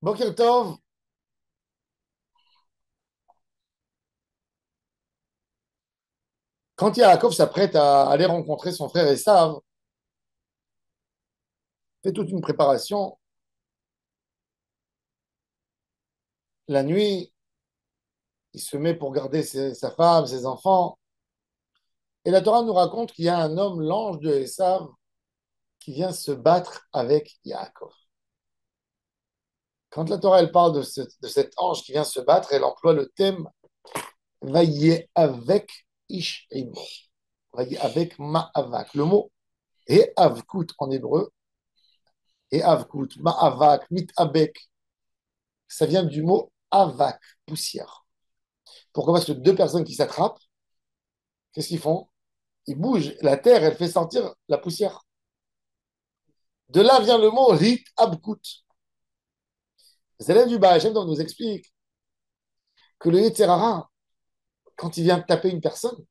Boker Tov, quand Yaakov s'apprête à aller rencontrer son frère Esav, fait toute une préparation. La nuit, il se met pour garder sa femme, ses enfants. Et la Torah nous raconte qu'il y a un homme, l'ange de Esav, qui vient se battre avec Yaakov. Quand la Torah elle parle de cet ange qui vient se battre, elle emploie le thème Vaillé avec Ish Imo. Vaillé avec Ma'avak. Le mot He'avkut en hébreu, He'avkut, Ma'avak, Mitabek, ça vient du mot avak, poussière. Pourquoi? Parce que deux personnes qui s'attrapent, qu'est-ce qu'ils font? Ils bougent. La terre, elle fait sortir la poussière. De là vient le mot rit abkut. Les élèves du Baal Hashem nous expliquent que le Yetzer Hara, quand il vient taper une personne,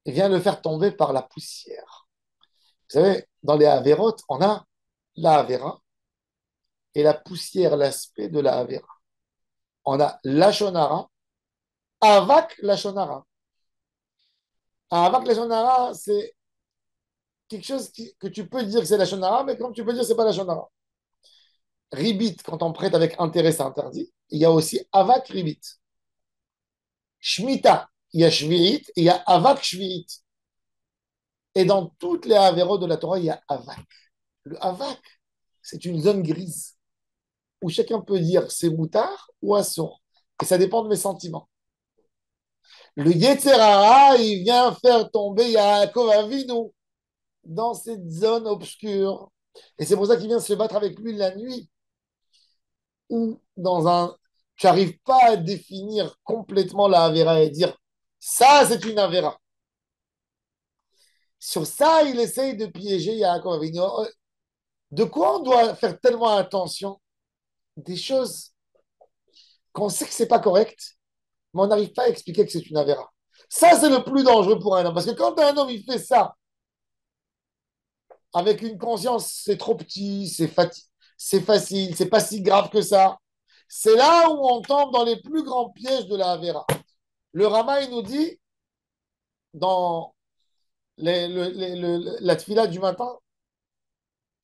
il vient le faire tomber par la poussière. Vous savez, dans les Averot, on a la Avera et la poussière, l'aspect de la Avera. On a la Shonara, Avak la Shonara. Avak la Shonara, c'est quelque chose que tu peux dire que c'est la Shonara, mais comme tu peux dire que c'est pas la Shonara. Ribit, quand on prête avec intérêt, c'est interdit. Il y a aussi Avak Ribit. Shmita, il y a Shvirit et il y a Avak Shvirit. Et dans toutes les Avéros de la Torah, il y a Avak. Le Avak, c'est une zone grise où chacun peut dire c'est moutard ou assour. Et ça dépend de mes sentiments. Le Yetzer Hara, il vient faire tomber Yaakov Avinu dans cette zone obscure. Et c'est pour ça qu'il vient se battre avec lui la nuit ou dans un. Tu n'arrives pas à définir complètement la Avera et dire ça, c'est une Avera. Sur ça, il essaye de piéger Yaakov Avinu. De quoi on doit faire tellement attention? Des choses qu'on sait que c'est pas correct, mais on n'arrive pas à expliquer que c'est une Avera. Ça, c'est le plus dangereux pour un homme. Parce que quand un homme, il fait ça avec une conscience, c'est trop petit, c'est facile, c'est pas si grave que ça. C'est là où on tombe dans les plus grands pièges de la Avera. Le Rama, il nous dit, dans la tefila du matin,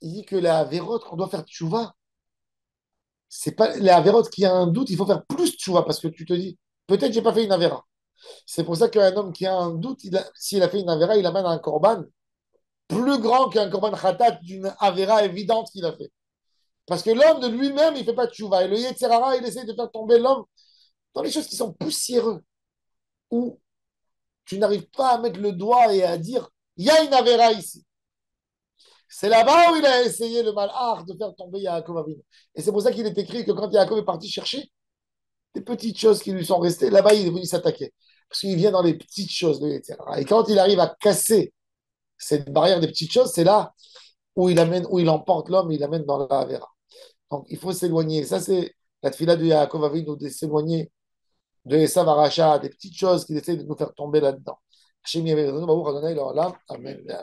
il dit que la Averot, qu'on doit faire tchouva, c'est pas la Averot qui a un doute, il faut faire plus tchouva parce que tu te dis, peut-être j'ai pas fait une Avera. C'est pour ça qu'un homme qui a un doute, s'il a fait une Avera, il amène un korban plus grand qu'un korban khatat d'une Avera évidente qu'il a fait. Parce que l'homme de lui-même, il ne fait pas de tchouva. Et le Yetzerara, il essaie de faire tomber l'homme dans les choses qui sont poussiéreuses, où tu n'arrives pas à mettre le doigt et à dire, il y a une Avera ici. C'est là-bas où il a essayé le malheur de faire tomber Yaakov Avinu. Et c'est pour ça qu'il est écrit que quand Yaakov est parti chercher des petites choses qui lui sont restées, là-bas, il est venu s'attaquer. Parce qu'il vient dans les petites choses, etc. Et quand il arrive à casser cette barrière des petites choses, c'est là où il emporte l'homme, il l'amène dans la Avera. Donc, il faut s'éloigner. Ça, c'est la tefila de Yaakov Avinu, de s'éloigner de Esav Aracha, des petites choses qu'il essaie de nous faire tomber là-dedans. Amen. Amen.